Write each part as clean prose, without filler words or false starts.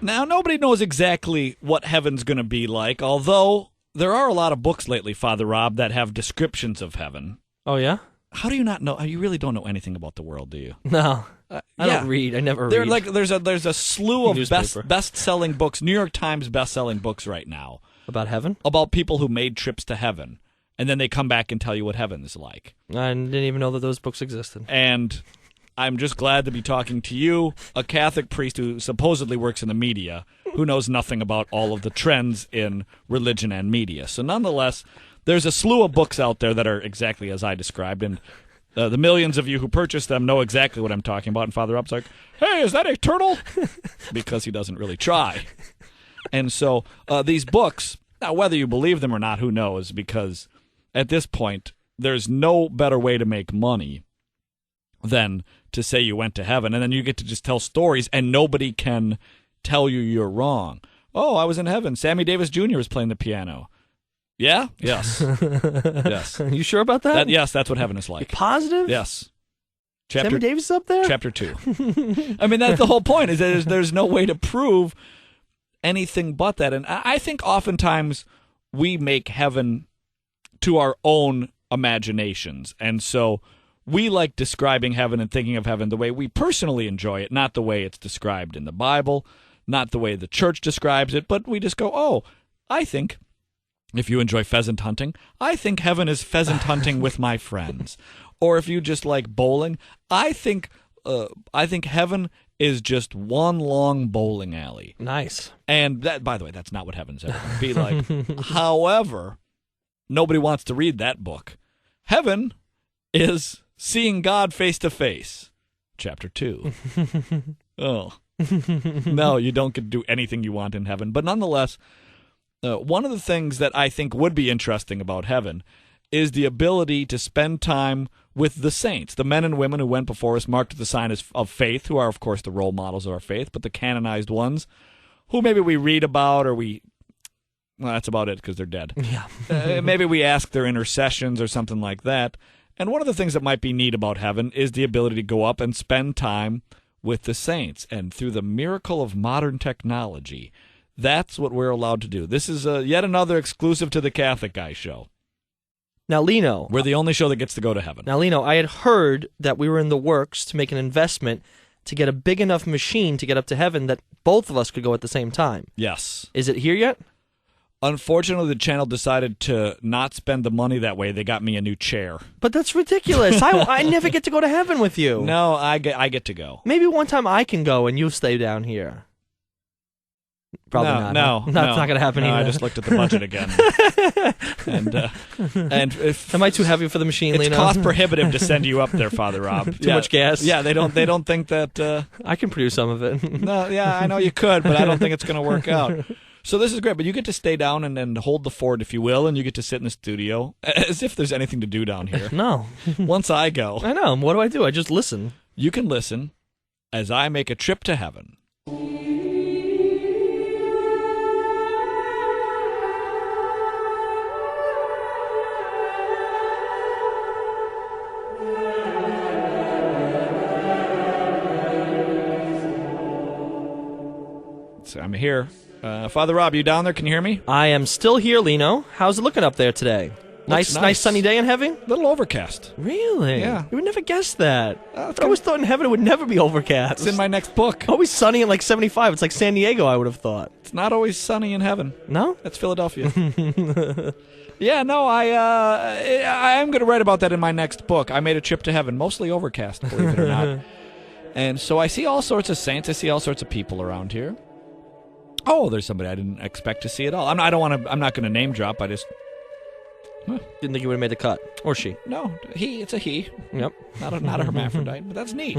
Now, nobody knows exactly what heaven's going to be like, although there are a lot of books lately, Father Rob, that have descriptions of heaven. Oh, yeah? How do you not know? You really don't know anything about the world, do you? No. I don't read. I never read. There's a slew of best-selling books, New York Times best-selling books right now. About heaven? About people who made trips to heaven, and then they come back and tell you what heaven is like. I didn't even know that those books existed. And I'm just glad to be talking to you, a Catholic priest who supposedly works in the media, who knows nothing about all of the trends in religion and media. So nonetheless, there's a slew of books out there that are exactly as I described, and the millions of you who purchase them know exactly what I'm talking about. And Father Rob's like, hey, is that a turtle? Because he doesn't really try. And so these books, now whether you believe them or not, who knows, because at this point, there's no better way to make money than to say you went to heaven, and then you get to just tell stories, and nobody can tell you you're wrong. Oh, I was in heaven. Sammy Davis Jr. was playing the piano. Yeah? Yes. Yes. You sure about that? Yes, that's what heaven is like. You're positive? Yes. Sammy Davis is up there? Chapter 2. I mean, that's the whole point, is that there's no way to prove anything but that. And I think oftentimes we make heaven to our own imaginations. And so we like describing heaven and thinking of heaven the way we personally enjoy it, not the way it's described in the Bible, not the way the church describes it, but we just go, oh, I think, if you enjoy pheasant hunting, I think heaven is pheasant hunting with my friends. Or if you just like bowling, I think heaven is just one long bowling alley. Nice. And that, by the way, that's not what heaven's ever going to be like. However, nobody wants to read that book. Heaven is seeing God face to face. Chapter 2. Oh. No, you don't get to do anything you want in heaven. But nonetheless, one of the things that I think would be interesting about heaven is the ability to spend time with the saints, the men and women who went before us, marked with the sign of faith, who are, of course, the role models of our faith, but the canonized ones, who maybe we read about or well, that's about it because they're dead. Yeah. Maybe we ask their intercessions or something like that. And one of the things that might be neat about heaven is the ability to go up and spend time with the saints. And through the miracle of modern technology, that's what we're allowed to do. This is yet another exclusive to the Catholic Guy show. Now, Lino. We're the only show that gets to go to heaven. Now, Lino, I had heard that we were in the works to make an investment to get a big enough machine to get up to heaven that both of us could go at the same time. Yes. Is it here yet? Unfortunately, the channel decided to not spend the money that way. They got me a new chair. But that's ridiculous. I never get to go to heaven with you. No, I get to go. Maybe one time I can go and you stay down here. Probably not. No, that's not going to happen either. I just looked at the budget again. and if am I too heavy for the machine, Lino? It's cost prohibitive to send you up there, Father Rob. Too much gas. Yeah, they don't think that I can produce some of it. No, yeah, I know you could, but I don't think it's going to work out. So this is great, but you get to stay down and hold the fort, if you will, and you get to sit in the studio as if there's anything to do down here. No. Once I go. I know. What do? I just listen. You can listen as I make a trip to heaven. So I'm here. Father Rob, you down there? Can you hear me? I am still here, Lino. How's it looking up there today? Nice sunny day in heaven? A little overcast. Really? Yeah. You would never guess that. I always thought in heaven it would never be overcast. It's in my next book. Always sunny at like 75. It's like San Diego, I would have thought. It's not always sunny in heaven. No? That's Philadelphia. Yeah, no, I am going to write about that in my next book. I made a trip to heaven, mostly overcast, believe it or not. And so I see all sorts of saints. I see all sorts of people around here. Oh, there's somebody I didn't expect to see at all. I'm not going to name drop. I just didn't think you would have made the cut, or she. No, it's a he. Yep. Not a hermaphrodite, but that's neat.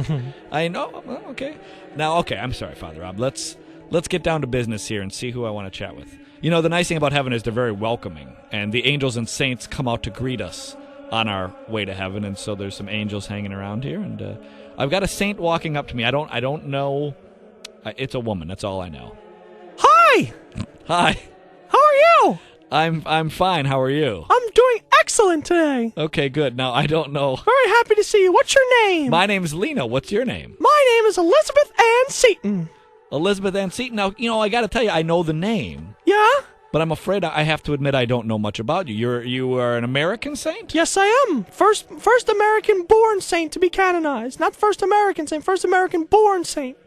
I know. Okay. Now, okay. I'm sorry, Father Rob. Let's get down to business here and see who I want to chat with. You know, the nice thing about heaven is they're very welcoming, and the angels and saints come out to greet us on our way to heaven, and so there's some angels hanging around here, and I've got a saint walking up to me. I don't know. It's a woman. That's all I know. Hi. Hi. How are you? I'm fine. How are you? I'm doing excellent today. Okay, good. Now, I don't know. Very happy to see you. What's your name? My name's Lino. What's your name? My name is Elizabeth Ann Seton. Elizabeth Ann Seton. Now, I got to tell you, I know the name, Yeah? but I'm afraid I have to admit I don't know much about you. You are an American saint? Yes, I am. First American-born saint to be canonized. Not first American saint, first American-born saint.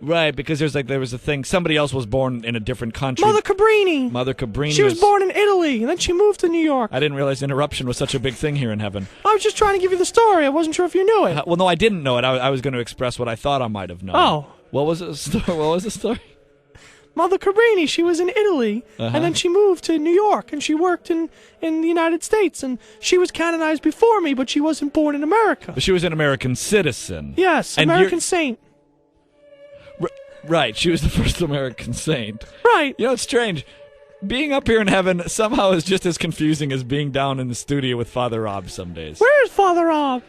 Right, because there was a thing. Somebody else was born in a different country. Mother Cabrini. Mother Cabrini. She was born in Italy, and then she moved to New York. I didn't realize interruption was such a big thing here in heaven. I was just trying to give you the story. I wasn't sure if you knew it. Well, no, I didn't know it. I was going to express what I thought I might have known. Oh. What was it? What was the story? Mother Cabrini, she was in Italy, and then she moved to New York, and she worked in the United States, and she was canonized before me, but she wasn't born in America. But she was an American citizen. Yes, And American saint. Right, she was the first American saint. Right. It's strange. Being up here in heaven somehow is just as confusing as being down in the studio with Father Rob some days. Where's Father Rob?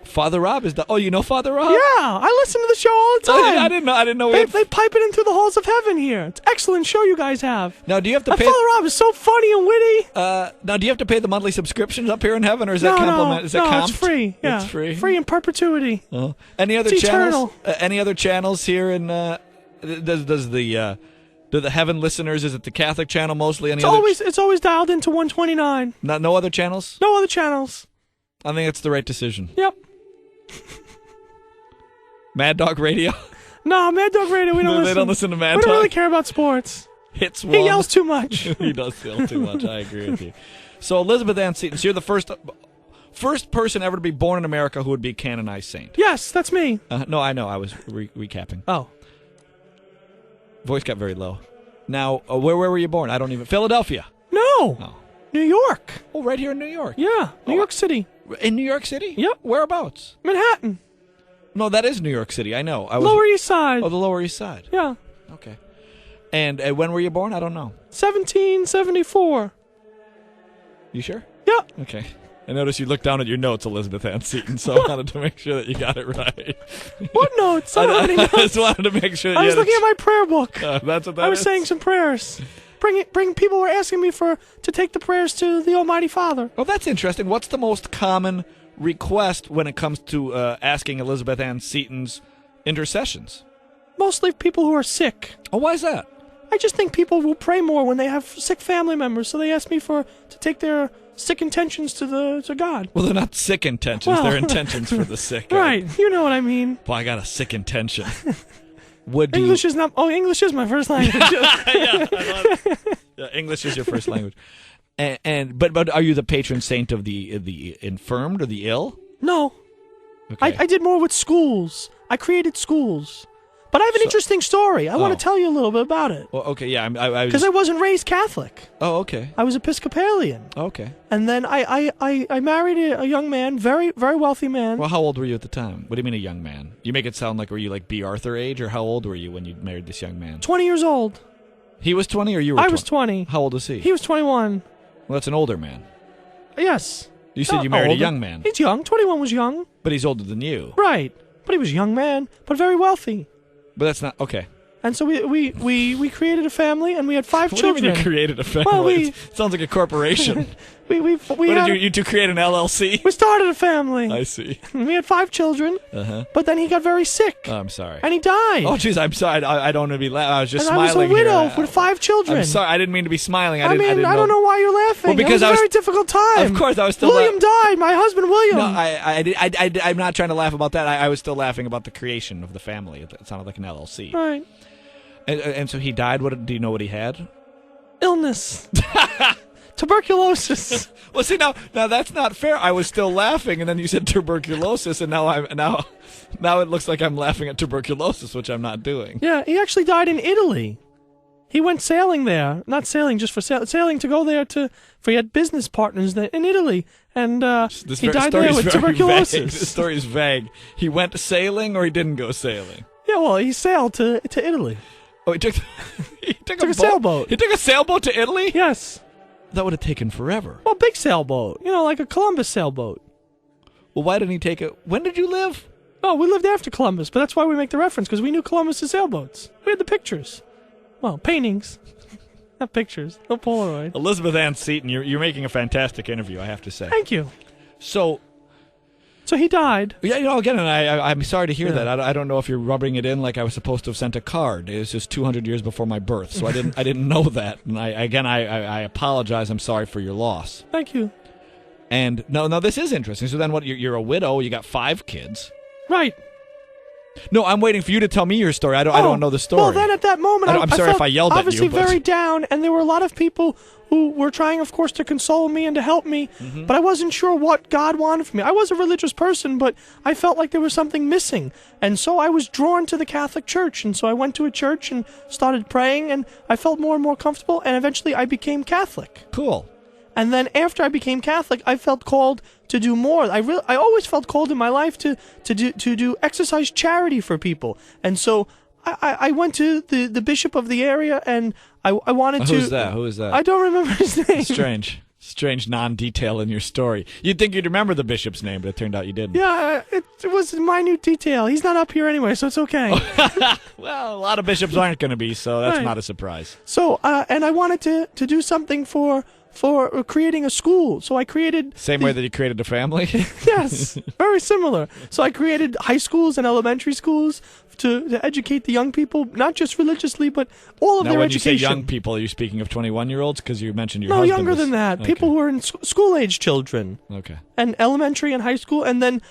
Father Rob is the... Oh, you know Father Rob? Yeah, I listen to the show all the time. I didn't know. They pipe it in through the halls of heaven here. It's an excellent show you guys have. Now, do you have to pay... Father Rob is so funny and witty. Now, do you have to pay the monthly subscriptions up here in heaven, or is that compliment? Is that no, comped? it's free. Yeah, it's free. Free in perpetuity. Any other It's channels? eternal. Any other channels here in? Do the heaven listeners? Is it the Catholic channel mostly? It's always dialed into 129. No other channels? No other channels. I think that's the right decision. Yep. Mad Dog Radio. No, Mad Dog Radio. We don't listen. They don't listen to Mad We Dog. don't really care about sports. Hits one. He yells too much. He does yell too much. I agree with you. So Elizabeth Ann Seton, so you're the first person ever to be born in America who would be canonized saint. Yes, that's me. No, I know. I was recapping. Oh. Voice got very low. Now, where were you born? I don't even... Philadelphia. No. Oh. New York. Oh, right here in New York. Yeah, New York City. In New York City? Yep. Whereabouts? Manhattan. No, that is New York City. I know. Lower East Side. Oh, the Lower East Side. Yeah. Okay. And when were you born? I don't know. 1774. You sure? Yeah. Okay. I noticed you looked down at your notes, Elizabeth Ann Seton, so I wanted to make sure that you got it right. What notes? I don't have any notes. I just wanted to make sure. I was looking at my prayer book. That's what that I was is? saying some prayers. People were asking me to take the prayers to the Almighty Father. Well, that's interesting. What's the most common request when it comes to asking Elizabeth Ann Seton's intercessions? Mostly people who are sick. Oh, why is that? I just think people will pray more when they have sick family members, so they ask me to take their sick intentions to God. Well, they're not sick intentions. Well, they're intentions for the sick. Right. You know what I mean. Well, I got a sick intention. English is not... Oh, English is my first language. Yeah, English is your first language. But are you the patron saint of the infirmed or the ill? No. Okay. I did more with schools. I created schools. But I have an interesting story. I want to tell you a little bit about it. Well, okay, yeah. Because I wasn't raised Catholic. Oh, okay. I was Episcopalian. Okay. And then I married a young man, very, very wealthy man. Well, how old were you at the time? What do you mean a young man? You make it sound like, were you like B. Arthur age, or how old were you when you married this young man? 20 years old. He was 20 or you were 20? I was 20. How old is he? He was 21. Well, that's an older man. Yes. You said you married a young man. He's young. 21 was young. But he's older than you. Right. But he was a young man, but very wealthy. But that's not... Okay. And so we created a family, and we had 5 What children. do you mean you created a family? Well, It sounds like a corporation. You two create an LLC? We started a family. I see. We had 5 children, Uh-huh. but then he got very sick. Oh, I'm sorry. And he died. Oh, jeez, I'm sorry. I don't want to be laughing. I was just and smiling I was a widow here. with 5 children. I'm sorry. I didn't mean to be smiling. I don't know why you're laughing. Well, because it was I a was- very difficult time. Of course, I was still... William died. My husband, William. No, I'm not trying to laugh about that. I was still laughing about the creation of the family. It sounded like an LLC. Right. And so he died. Do you know what he had? Illness. Tuberculosis. Well, see, now that's not fair. I was still laughing, and then you said tuberculosis, and now it looks like I'm laughing at tuberculosis, which I'm not doing. Yeah, he actually died in Italy. He went sailing there. Not sailing just for sailing to go there for he had business partners there in Italy. And he died there with tuberculosis. This story is vague. He went sailing or he didn't go sailing? Yeah, well, he sailed to Italy. Oh, he took a sailboat. He took a sailboat to Italy? Yes. That would have taken forever. Well, big sailboat. You know, like a Columbus sailboat. Well, why didn't he take it? When did you live? Oh, we lived after Columbus, but that's why we make the reference, because we knew Columbus's sailboats. We had the pictures. Well, paintings. Not pictures. No Polaroid. Elizabeth Ann Seton, you're making a fantastic interview, I have to say. Thank you. So So he died. Yeah, again, and I'm sorry to hear that. I don't know if you're rubbing it in like I was supposed to have sent a card. It was just 200 years before my birth, so I didn't know that. And I apologize. I'm sorry for your loss. Thank you. And no, this is interesting. So then what, you're a widow, you got 5 kids. Right. No, I'm waiting for you to tell me your story. I don't know the story. Well, then at that moment, I'm sorry if I yelled at you. Obviously very down, and there were a lot of people who were trying, of course, to console me and to help me, but I wasn't sure what God wanted from me. I was a religious person, but I felt like there was something missing, and so I was drawn to the Catholic Church, and so I went to a church and started praying, and I felt more and more comfortable, and eventually I became Catholic. Cool. And then after I became Catholic, I felt called to do more. I always felt called in my life to do exercise charity for people. And so I went to the bishop of the area, and I wanted to... Who is that? I don't remember his name. Strange non-detail in your story. You'd think you'd remember the bishop's name, but it turned out you didn't. Yeah, it was a minute detail. He's not up here anyway, so it's okay. Well, a lot of bishops aren't going to be, so that's not a surprise. So, and I wanted to do something for creating a school. So I created... Same way that you created a family? Yes, very similar. So I created high schools and elementary schools to educate the young people, not just religiously, but all of their education. Now, when you say young people, are you speaking of 21-year-olds? Because you mentioned your husband. No, younger than that. Okay. People who are in school-age children. Okay. And elementary and high school. And then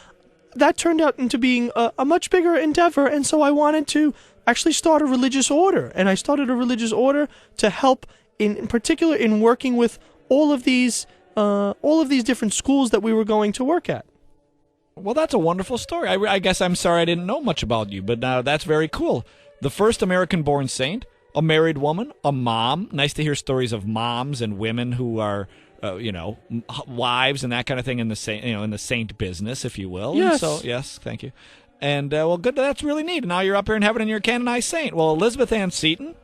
that turned out into being a much bigger endeavor, and so I wanted to actually start a religious order. And I started a religious order to help, in particular, in working with all of these different schools that we were going to work at. Well, that's a wonderful story. I guess I'm sorry I didn't know much about you, but that's very cool. The first American-born saint, a married woman, a mom. Nice to hear stories of moms and women who are, wives and that kind of thing in the saint business, if you will. Yes. And so, yes, thank you. And well, good. That's really neat. Now you're up here in heaven and you're a canonized saint. Well, Elizabeth Ann Seton.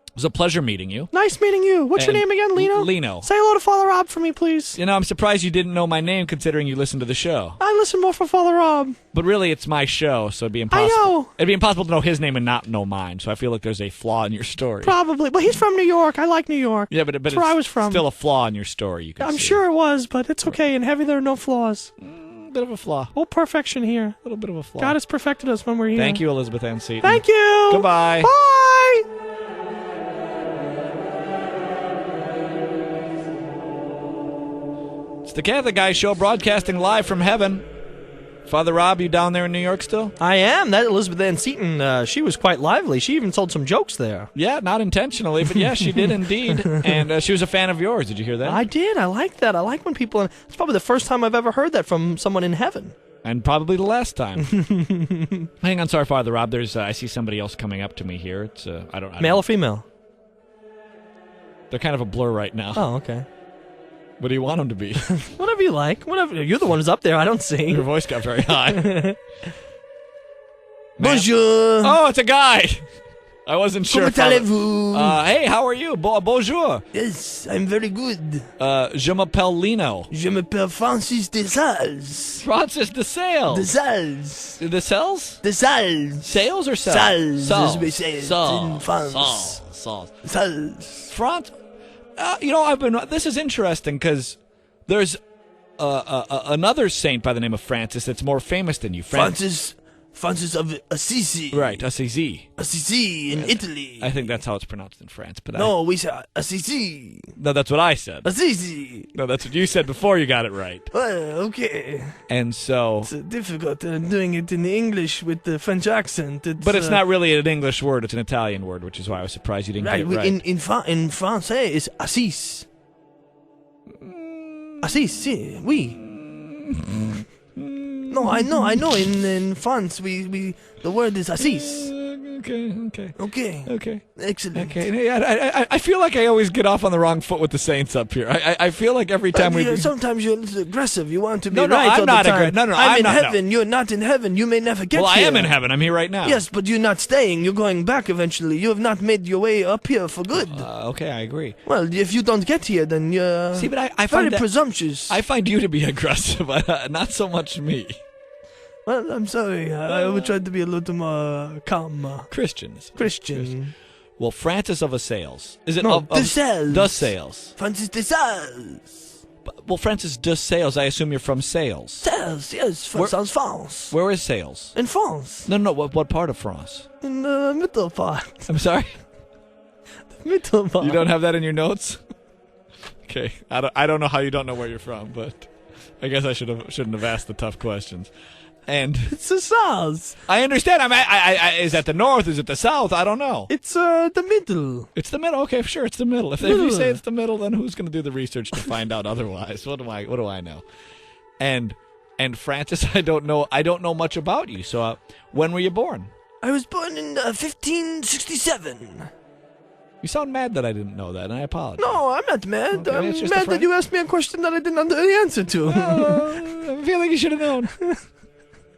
It was a pleasure meeting you. Nice meeting you. What's your name again, Lino? Lino. Say hello to Father Rob for me, please. I'm surprised you didn't know my name considering you listened to the show. I listen more for Father Rob. But really, it's my show, so it'd be impossible. I know. It'd be impossible to know his name and not know mine, so I feel like there's a flaw in your story. Probably. But he's from New York. I like New York. Yeah, but that's where I was from. Still a flaw in your story, you can I'm see. sure it was, but it's okay. In heaven, there are no flaws. Bit of a flaw. Oh, perfection here. A little bit of a flaw. God has perfected us when we're here. Thank you, Elizabeth Ann Seton. Thank you. Goodbye. Bye. It's the Catholic Guy Show, broadcasting live from heaven. Father Rob, you down there in New York still? I am. That Elizabeth Ann Seton, she was quite lively. She even told some jokes there. Yeah, not intentionally, but yeah, she did indeed. And she was a fan of yours. Did you hear that? I did. I like that. I like when people... It's probably the first time I've ever heard that from someone in heaven. And probably the last time. Hang on, sorry, Father Rob. There's I see somebody else coming up to me here. It's I don't. Male or female? They're kind of a blur right now. Oh, okay. What do you want them to be? Whatever you like. Whatever. You're the one who's up there. I don't see. Your voice got very high. Bonjour. Oh, it's a guy. I wasn't sure. Comment allez-vous? Hey, how are you? Bonjour. Yes, I'm very good. Je m'appelle Lino. Je m'appelle Francis Desales. Francis Desales. Desales. Desales? Desales. Sales or sales? Sales, as we say it in France. Sales. France. This is interesting because there's another saint by the name of Francis that's more famous than you. Francis of Assisi. Right, Assisi. Assisi in Italy. I think that's how it's pronounced in France. But no, we say Assisi. No, that's what I said. Assisi. No, that's what you said before you got it right. Well, okay. And so... It's difficult doing it in English with the French accent. But it's not really an English word. It's an Italian word, which is why I was surprised you didn't get it right. In Francais, it's Assis. Assis, si, oui. No, I know. In France, the word is Assis. Okay. Excellent. Okay. I feel like I always get off on the wrong foot with the saints up here. I feel like every time sometimes you're a little aggressive. You want to be right all the time. I'm in not heaven. No. You're not in heaven. You may never get here. Well, I am in heaven. I'm here right now. Yes, but you're not staying. You're going back eventually. You have not made your way up here for good. Okay, I agree. Well, if you don't get here, then you're I find very presumptuous. I find you to be aggressive, not so much me. Well, I'm sorry. I would try to be a little more calm. Christian. Well, Francis of Assales. Is it Desales. Desales. Francis Desales. Well, Francis de Sales, I assume you're from Sales. Sales, yes, sounds France. Where is Sales? In France. No, what part of France? In the middle part. I'm sorry? The middle part. You don't have that in your notes? Okay, I don't know how you don't know where you're from, but I guess I shouldn't have asked the tough questions. And It's the south. I understand. Is that the north? Is it the south? I don't know. It's the middle. It's the middle. Okay, sure, it's the middle. If you say it's the middle, then who's going to do the research to find out otherwise? What do I know? And Francis, I don't know much about you. So, when were you born? I was born in 1567. You sound mad that I didn't know that, and I apologize. No, I'm not mad. Okay, it's I'm just a mad that you asked me a question that I didn't know the answer to. I feel like you should have known.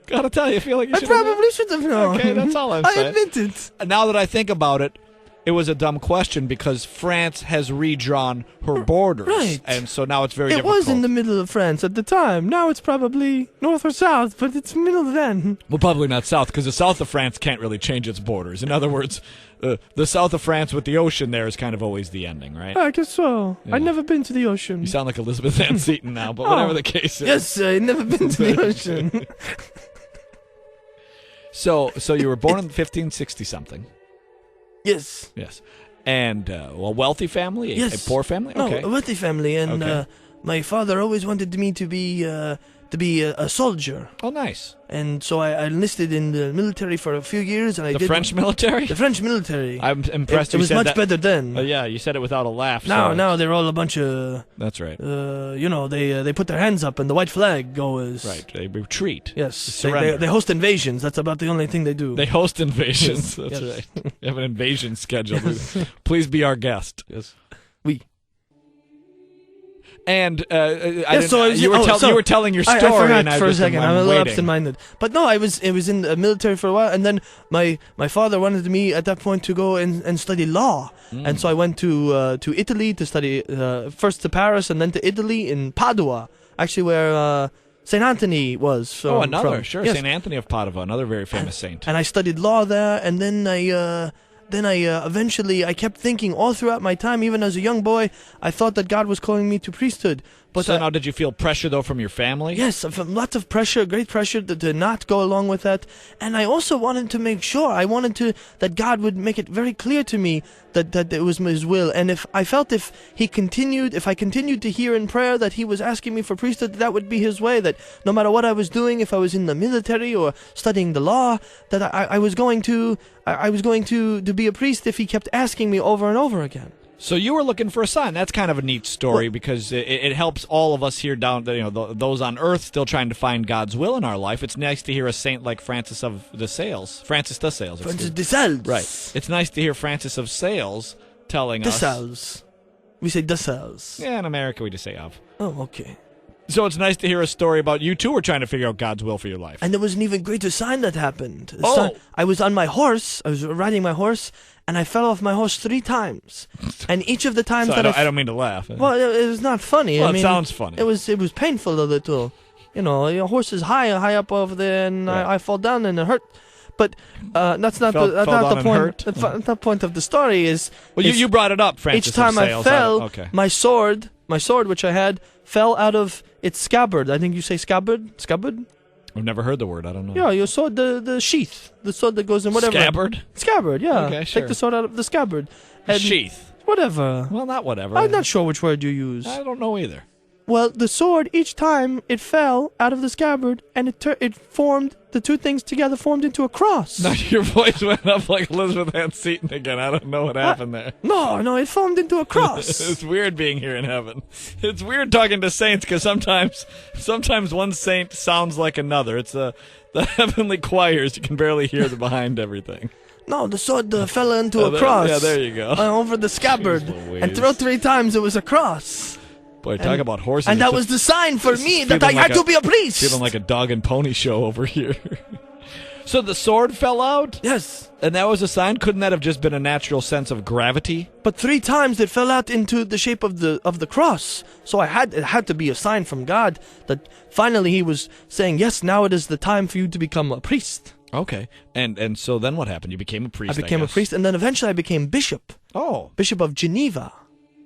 Gotta tell you, I feel like you I should have known. probably should have known. Okay, that's all I'm I saying. admit it. Now that I think about it, it was a dumb question because France has redrawn her borders. Right. And so now it's very It difficult. was in the middle of France at the time. Now it's probably north or south, but it's middle then. Well, probably not south, because the south of France can't really change its borders. In other words, the south of France with the ocean there is kind of always the ending, right? I guess so. Yeah. I've never been to the ocean. You sound like Elizabeth Van Seton now, but whatever the case is. Yes, I've never been to the ocean. So you were born in 1560-something. Yes. Yes. And a wealthy family? Yes. A poor family? No, Okay. a wealthy family, and Okay. my father always wanted me to be a soldier, Oh, nice. and so I enlisted in the military for a few years, and I The did French military? the French military. I'm impressed It you was said much that. better then. Yeah, you said it without a laugh. Now so they're all a bunch of that's right. they put their hands up and the white flag goes. Right. They retreat. Yes. Surrender. They host invasions. That's about the only thing they do. They host invasions. Yes, That's yes. right. We have an invasion scheduled. Please be our guest. Yes. We. And so you were telling your story. I forgot and for a second. I'm a little waiting. absent-minded. But no, it was in the military for a while, and then my father wanted me at that point to go and study law, and so I went to Italy to study first to Paris and then to Italy in Padua, actually where Saint Anthony was. From, Sure, yes. Saint Anthony of Padua, another very famous saint. And I studied law there, and then I eventually I kept thinking all throughout my time, even as a young boy, I thought that God was calling me to priesthood. But So now, did you feel pressure though from your family? yes, lots of pressure, great pressure to not go along with that. And I also wanted to make sure, that God would make it very clear to me that it was His will. And if I continued to hear in prayer that He was asking me for priesthood, that would be His way. That no matter what I was doing, if I was in the military or studying the law, that I was going to be a priest if He kept asking me over and over again. So you were looking for a sign. That's kind of a neat story because it helps all of us here down, those on Earth still trying to find God's will in our life. It's nice to hear a saint like Francis de Sales. Francis de Sales. Right. It's nice to hear Francis of Sales telling De us. Sales. We say de Sales. Yeah, in America we just say of. Oh, okay. So it's nice to hear a story about you two were trying to figure out God's will for your life. And there was an even greater sign that happened. Oh. I was on my horse. I was riding my horse, and I fell off my horse 3 times. And each of the times So that I don't mean to laugh. well, it was not funny. Well, I mean, it sounds funny. It was painful a little. Your horse is high up over there, and Right. I fall down and it hurt. But that's not Fell the down and point. hurt? The point of the story is. Well, you brought it up, Francis Each time of I Sales. fell, Okay. my sword which I had, fell out of its scabbard. I think you say scabbard? Scabbard? I've never heard the word. I don't know. Yeah, your sword, the sheath. The sword that goes in whatever. Scabbard? Scabbard, yeah. Okay, sure. Take the sword out of the scabbard. And Sheath. Whatever. Well, not whatever. I'm not sure which word you use. I don't know either. Well, the sword, each time it fell out of the scabbard, and it formed, the two things together formed into a cross. Now your voice went up like Elizabeth Van Seton again. I don't know what happened there. No, it formed into a cross. It's weird being here in heaven. It's weird talking to saints because sometimes one saint sounds like another. It's the heavenly choirs. You can barely hear the behind everything. No, the sword fell into a cross. Yeah, there you go. Over the scabbard. Jeez Louise. And throw 3 times it was a cross. Boy, talk about horses. And that It's was the sign for me that I feeling had like to be a priest. feeling like a dog and pony show over here. So the sword fell out? Yes. And that was a sign? Couldn't that have just been a natural sense of gravity? But 3 times it fell out into the shape of the cross. So it had to be a sign from God that finally He was saying, yes, now it is the time for you to become a priest. Okay. And so then what happened? You became a priest, I became a guess. priest, and then eventually I became bishop. Oh. Bishop of Geneva.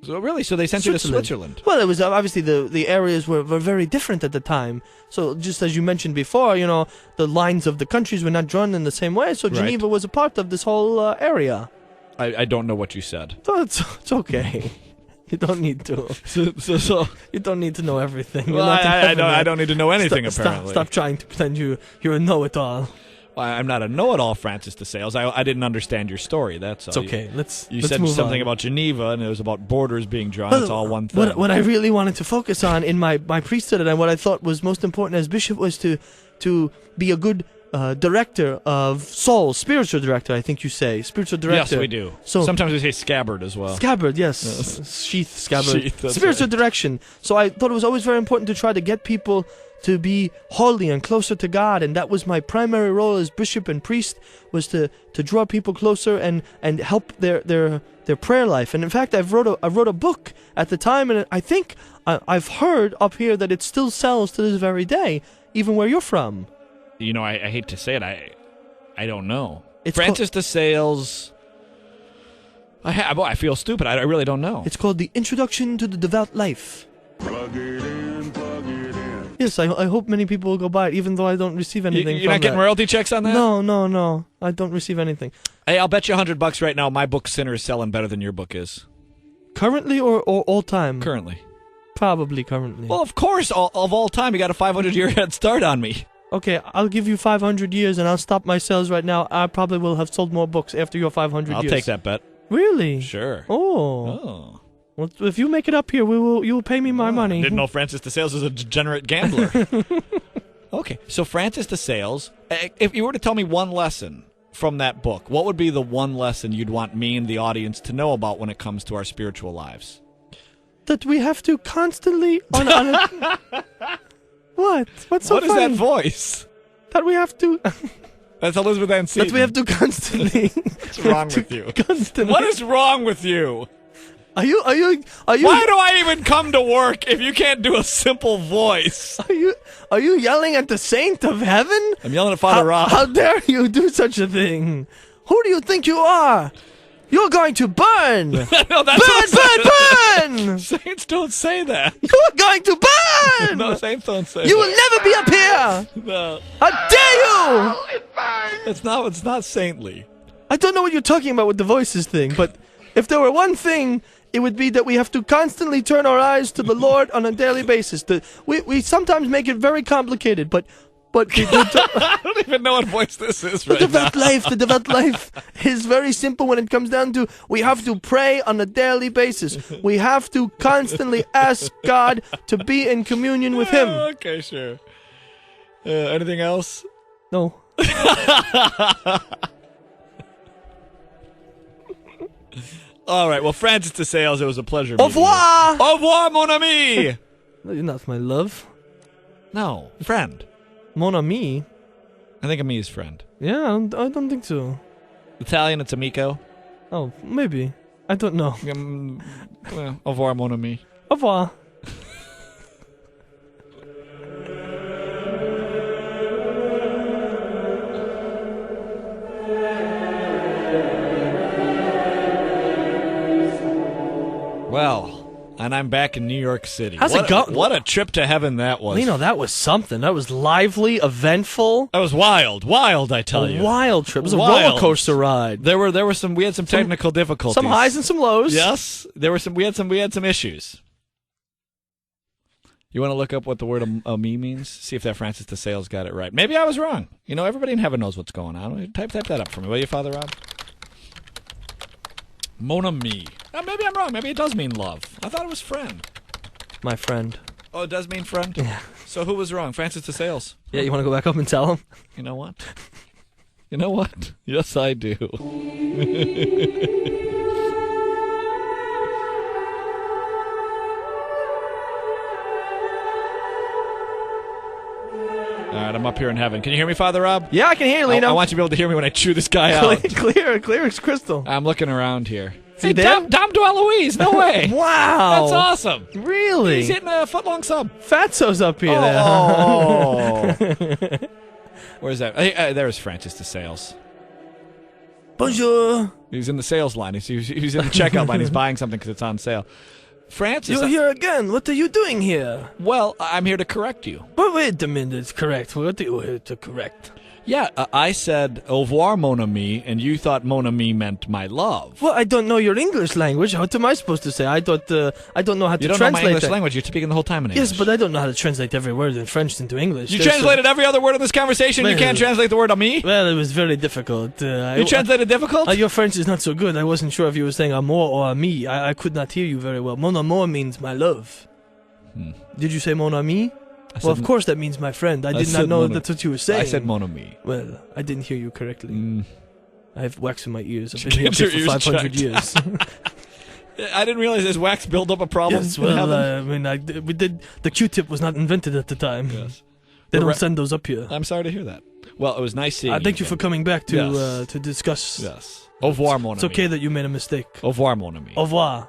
So really, so they sent you to Switzerland. Well, it was obviously the areas were very different at the time. So just as you mentioned before, the lines of the countries were not drawn in the same way. So Geneva was a part of this whole area. I don't know what you said. So it's okay. You don't need to. So you don't need to know everything. Well, I don't need to know anything. Apparently, stop trying to pretend you're a know-it-all. Well, I'm not a know-it-all, Francis de Sales. I didn't understand your story. That's all. It's okay. Let's said move something on. about Geneva, and it was about borders being drawn. It's all one thing. What I really wanted to focus on in my priesthood, and what I thought was most important as bishop, was to be a good director of souls, spiritual director. I think you say spiritual director. Yes, we do. So sometimes we say scabbard as well. Scabbard, yes, sheath, scabbard, right. spiritual direction. So I thought it was always very important to try to get people to be holy and closer to God, and that was my primary role as bishop and priest, was to draw people closer and help their prayer life. And in fact, I wrote a book at the time, and I think I've heard up here that it still sells to this very day, even where you're from. I hate to say it, I don't know. It's Francis de Sales. I feel stupid. I really don't know. It's called The Introduction to the Devout Life. Plug it in, plug it in. Yes, I hope many people will go buy it, even though I don't receive anything. You're not getting royalty checks on that? No. I don't receive anything. Hey, I'll bet you $100 right now my book Sinner is selling better than your book is. Currently or all time? Currently. Probably currently. Well, of course, of all time, you got a 500-year head start on me. Okay, I'll give you 500 years and I'll stop my sales right now. I probably will have sold more books after your 500 years. I'll take that bet. Really? Sure. Oh. Well, if you make it up here, you will pay me my money. Didn't know Francis de Sales was a degenerate gambler. Okay, so Francis de Sales, if you were to tell me one lesson from that book, what would be the one lesson you'd want me and the audience to know about when it comes to our spiritual lives? That we have to constantly What? What's so funny? What is that voice? That we have to... That's Elizabeth Ann Seton. That we have to constantly... What's wrong with you? Constantly... What is wrong with you? Are you... Why do I even come to work if you can't do a simple voice? Are you yelling at the saint of heaven? I'm yelling at Father Rob. How dare you do such a thing? Who do you think you are? You're going to burn! No, that's burn! Saints don't say that. You're going to burn! No, saints don't say You that. will never be up here! No. How dare you! It's not saintly. I don't know what you're talking about with the voices thing, but if there were one thing, it would be that we have to constantly turn our eyes to the Lord on a daily basis. We sometimes make it very complicated, but I don't even know what voice this is right the now. devout life is very simple when it comes down to we have to pray on a daily basis. We have to constantly ask God to be in communion with Him. Okay, sure. Anything else? No. All right. Well, Francis de Sales, it was a pleasure. Au revoir! Au revoir, mon ami! No, you're not my love. No, friend. Mon ami? I think ami is friend. Yeah, I don't think so. Italian, it's amico. Oh, maybe. I don't know. Au revoir, mon ami. Au revoir. Well, and I'm back in New York City. How's it going? What a trip to heaven that was. Lino, that was something. That was lively, eventful. That was wild, I tell you. A wild trip. It was a Wild. roller coaster ride. We had some technical difficulties. Some highs and some lows. Yes, we had some issues. You want to look up what the word me means? See if that Francis de Sales got it right. Maybe I was wrong. Everybody in heaven knows what's going on. Type that up for me, will you, Father Rob? Mon ami. Maybe I'm wrong. Maybe it does mean love. I thought it was friend. My friend. Oh, it does mean friend? Yeah. So who was wrong? Francis de Sales. Yeah, you want to go back up and tell him? You know what? You know what? Yes, I do. All right, I'm up here in heaven. Can you hear me, Father Rob? Yeah, I can hear you, Lino. I want you to be able to hear me when I chew this guy out. Clear as crystal. I'm looking around here. Is he Hey, there? Dom DeLuise, no way. Wow. That's awesome. Really? He's hitting a foot-long sub. Fatso's up here. Oh. Where's that? Hey, there's Francis de Sales. Bonjour. He's in the sales line. He's in the checkout line. He's buying something because it's on sale. Francis, You're here again. What are you doing here? well, I'm here to correct you. But wait a minute, it's correct. What are you here to correct? Yeah, I said au revoir, mon ami, and you thought mon ami meant my love. Well, I don't know your English language. What am I supposed to say? I don't know how to You don't know translate my English that. language. You're speaking the whole time in English. Yes, but I don't know how to translate every word in French into English. You There's translated every other word in this conversation. You Well- can't translate the word ami. Well, it was very difficult. You translated difficult. Your French is not so good. I wasn't sure if you were saying amour or ami. I could not hear you very well. Mon amour means my love. Did you say mon ami? Well, of course that means my friend. I did said not know mon- that's what you were saying. I said mon ami. Well, I didn't hear you correctly. I have wax in my ears. I've Get been here your for ears 500 checked. years. I didn't realize this wax build up a problem. Yes, in well, heaven. we did. The Q-tip was not invented at the time. Yes. They The don't re- send those up here. I'm sorry to hear that. Well, it was nice seeing you. Thank you for again. coming back to Yes. to discuss. Yes. Au revoir, mon It's ami. okay that you made a mistake. Au revoir, mon ami. Au revoir.